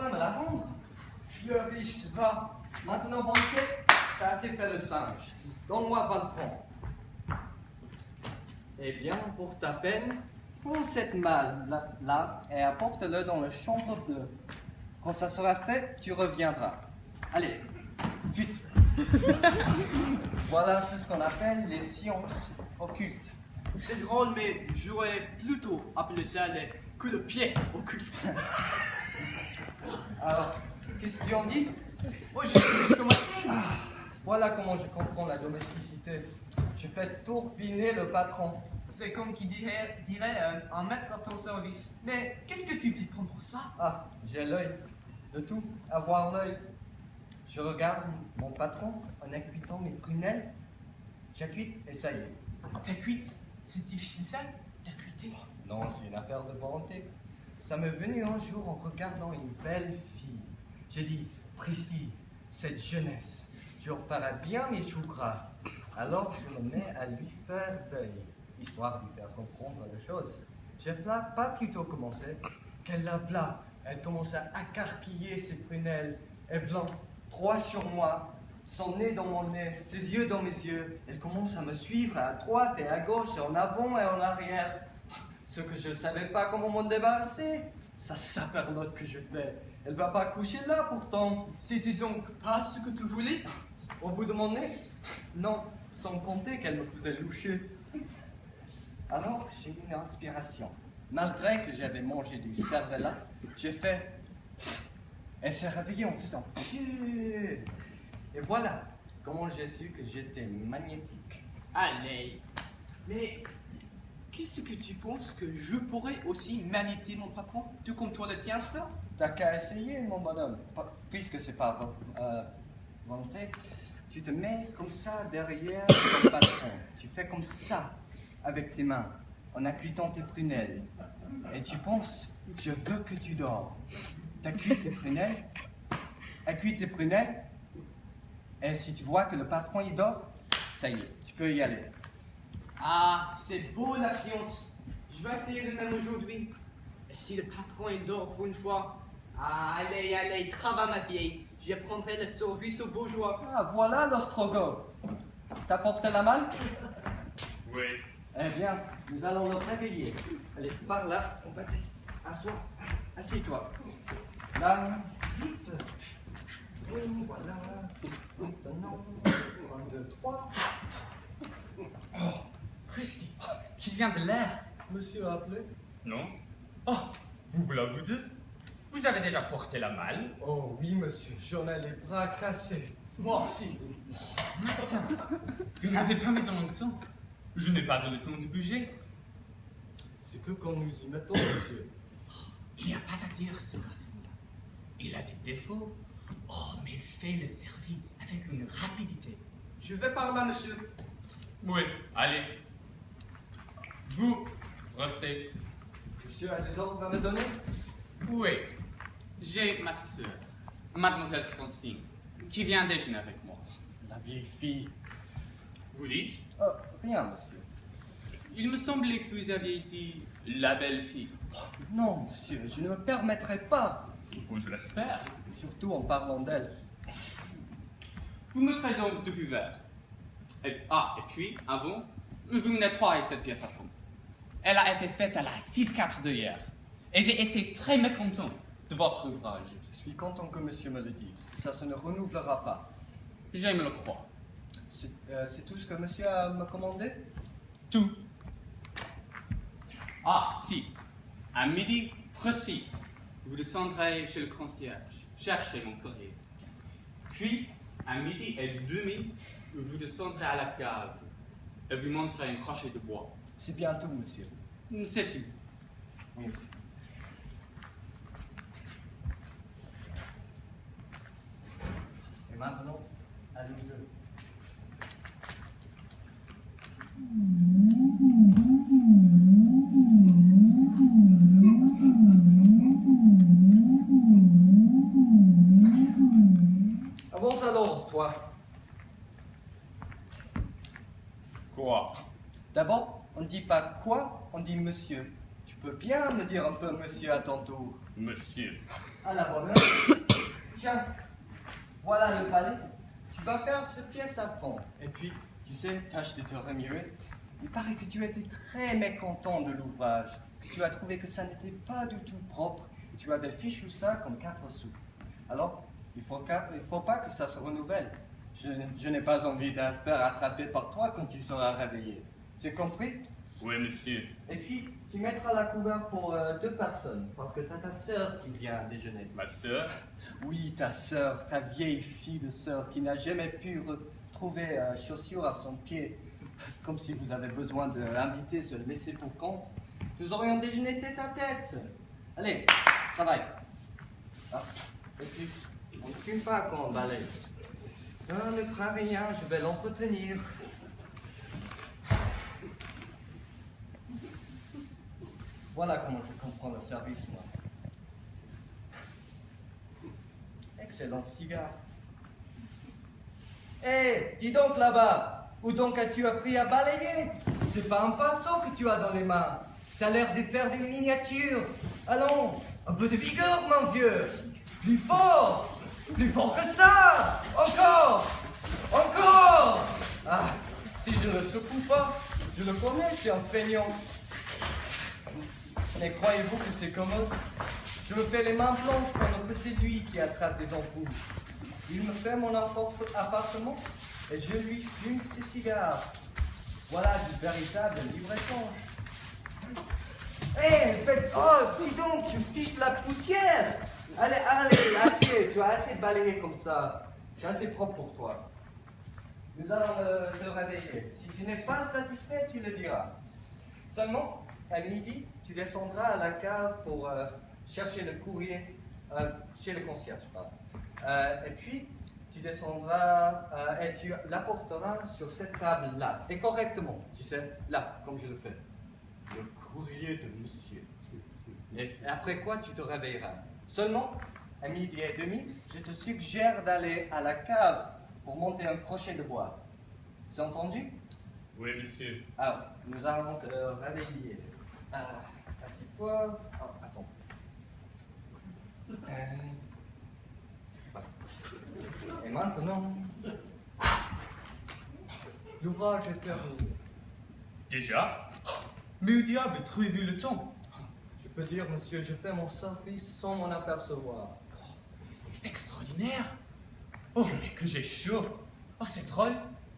pas me la rendre. Fleuriste, va. Maintenant, banquier, t'as assez fait le singe. Donne-moi 20 francs. Eh bien, pour ta peine, prends cette malle-là et apporte-le dans la chambre bleue. Quand ça sera fait, tu reviendras. Allez, vite. Voilà ce qu'on appelle les sciences occultes. C'est drôle, mais j'aurais plutôt appelé ça les coups de pied occultes. Alors, qu'est-ce qu'ils ont dit? Oh, je suis estomaqué. Voilà comment je comprends la domesticité. Je fais tourbiner le patron. C'est comme qui dirait un maître à ton service. Mais qu'est-ce que tu t'y prends pour ça? Ah, j'ai l'œil. De tout, avoir l'œil. Je regarde mon patron en acquitant mes prunelles. J'acquitte et ça y est. T'acquittes? C'est difficile ça, d'acquitter? Non, c'est une affaire de volonté. Ça m'est venu un jour en regardant une belle fille. J'ai dit, Pristi, cette jeunesse, je referai bien mes choux gras. Alors je me mets à lui faire d'œil, histoire de lui faire comprendre les choses. J'ai pas plutôt commencé qu'elle la v'là. Elle commence à accarquiller ses prunelles. Elle v'là, 3 sur moi, son nez dans mon nez, ses yeux dans mes yeux. Elle commence à me suivre à droite et à gauche, et en avant et en arrière. Ce que je ne savais pas comment m'en débarrasser. Ça saperlotte que je fais. Elle va pas coucher là pourtant. C'était donc pas ce que tu voulais? Au bout de mon nez? Non, sans compter qu'elle me faisait loucher. Alors j'ai eu une inspiration. Malgré que j'avais mangé du cervelas, j'ai fait... Elle s'est réveillée en faisant... Pieux. Et voilà comment j'ai su que j'étais magnétique. Allez. Mais qu'est-ce que tu penses que je pourrais aussi magnétiser mon patron, tout comme toi le tien, ça? T'as qu'à essayer, mon bonhomme. Puisque c'est pas volonté, tu te mets comme ça derrière ton patron. Tu fais comme ça avec tes mains, en accueillant tes prunelles. Et tu penses, je veux que tu dors. T'accueilles tes prunelles, accueilles tes prunelles, et si tu vois que le patron il dort, ça y est, tu peux y aller. Ah, c'est beau la science. Je vais essayer le même aujourd'hui. Et si le patron il dort pour une fois, allez, allez, travaille ma vieille. J'apprendrai le service aux bourgeois. Ah, voilà l'ostrogoth. T'as porté la malle? Oui. Eh bien, nous allons le réveiller. Allez, par là, on va t'asseoir. Assieds-toi. Là, vite. Oui, voilà. Maintenant, 1, 2, 3. Oh, Christy, qui vient de l'air. Monsieur a appelé? Non. Oh, vous voilà vous deux. Vous avez déjà porté la malle. Oh oui, monsieur, j'en ai les bras cassés. Moi aussi. Martin, vous n'avez pas mis en temps. Je n'ai pas eu le temps de bouger. C'est que quand nous y mettons, monsieur. Il n'y a pas à dire ce garçon-là. Il a des défauts. Oh, mais il fait le service avec une rapidité. Je vais par là, monsieur. Oui, allez. Vous, restez. Monsieur a des ordres à me donner? Oui, j'ai ma sœur, mademoiselle Francine, qui vient déjeuner avec moi. La vieille fille. Vous dites? Oh, rien, monsieur. Il me semblait que vous aviez dit la belle fille. Non, monsieur, je ne me permettrai pas. Oh, je l'espère. Surtout en parlant d'elle. Vous me ferez donc 2 couverts. Et puis, avant, vous me nettoyez cette pièce à fond. Elle a été faite à la 6-4 de hier. Et j'ai été très mécontent de votre ouvrage. Je suis content que monsieur me le dise. Ça se ne renouvellera pas. J'aime le croire. C'est tout ce que monsieur a me commandé? Tout. Ah, si. À midi précis, vous descendrez chez le concierge, cherchez mon courrier. Puis, à midi et demi, vous descendrez à la cave et vous montrez un crochet de bois. C'est bien tout, monsieur. C'est tout. Oui, monsieur. Et maintenant, à nous deux. Avance alors, toi. Quoi? D'abord, on ne dit pas quoi, on dit monsieur. Tu peux bien me dire un peu monsieur à ton tour. Monsieur. À la bonne heure. Tiens, voilà le palais. Tu vas faire ce pièce à fond. Et puis, tu sais, tâche de te remuer. Il paraît que tu étais très mécontent de l'ouvrage, que tu as trouvé que ça n'était pas du tout propre, et tu avais fichu ça comme 4 sous. Alors, il faut pas que ça se renouvelle. Je n'ai pas envie de faire attraper par toi quand tu seras réveillé. C'est compris? Oui, monsieur. Et puis, tu mettras la couverte pour 2 personnes, parce que tu as ta sœur qui vient déjeuner. Ma sœur? Oui, ta sœur, ta vieille fille de sœur qui n'a jamais pu retrouver chaussure à son pied. Comme si vous avez besoin de l'inviter se laisser pour compte. Nous aurions déjeuné tête à tête. Allez, travaille. Ah, et puis, on ne fume pas quand on balaye. Ah, ne crains rien, je vais l'entretenir. Voilà comment je comprends le service, moi. Excellent cigare. Hé, dis donc là-bas, où donc as-tu appris à balayer? C'est pas un pinceau que tu as dans les mains. T'as l'air de faire des miniatures. Allons, un peu de vigueur, mon vieux. Plus fort que ça. Encore. Ah, si je ne le secoue pas, je le connais, c'est un feignant. Mais croyez-vous que c'est commode? Je me fais les mains blanches pendant que c'est lui qui attrape des ampoules. Il me fait mon appartement et je lui fume ses cigares. Voilà du véritable libre-échange. Hé, oh, dis donc, tu me fiches de la poussière. Allez, assez, tu as assez balayé comme ça. C'est assez propre pour toi. Nous allons te réveiller. Si tu n'es pas satisfait, tu le diras. Seulement, à midi, tu descendras à la cave pour chercher le courrier chez le concierge. Pardon. Et puis, tu descendras et tu l'apporteras sur cette table-là. Et correctement, tu sais, là, comme je le fais. Le courrier de monsieur. Et après quoi, tu te réveilleras. Seulement, à 12h30, je te suggère d'aller à la cave pour monter un crochet de bois. C'est entendu? Oui, monsieur. Alors, nous allons te réveiller. Assis-toi. Oh, attends. Et maintenant, l'ouvrage est terminé. Déjà? Mais au diable, trouvez-vous le temps? Je peux dire, monsieur, je fais mon service sans m'en apercevoir. C'est extraordinaire. Oh, mais que j'ai chaud. Oh, c'est drôle.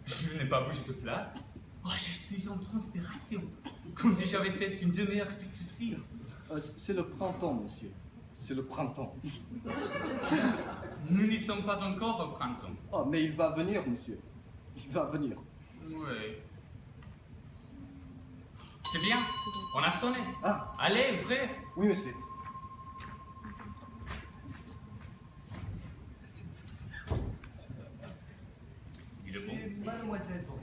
Je n'ai pas bougé de place. Oh, je suis en transpiration. Comme si j'avais fait une demi-heure d'exercice. C'est le printemps, monsieur. C'est le printemps. Nous n'y sommes pas encore au printemps. Oh, mais il va venir, monsieur. Il va venir. Oui. C'est bien. On a sonné. Ah. Allez, ouvrez. Oui, monsieur. Il est bon. C'est mademoiselle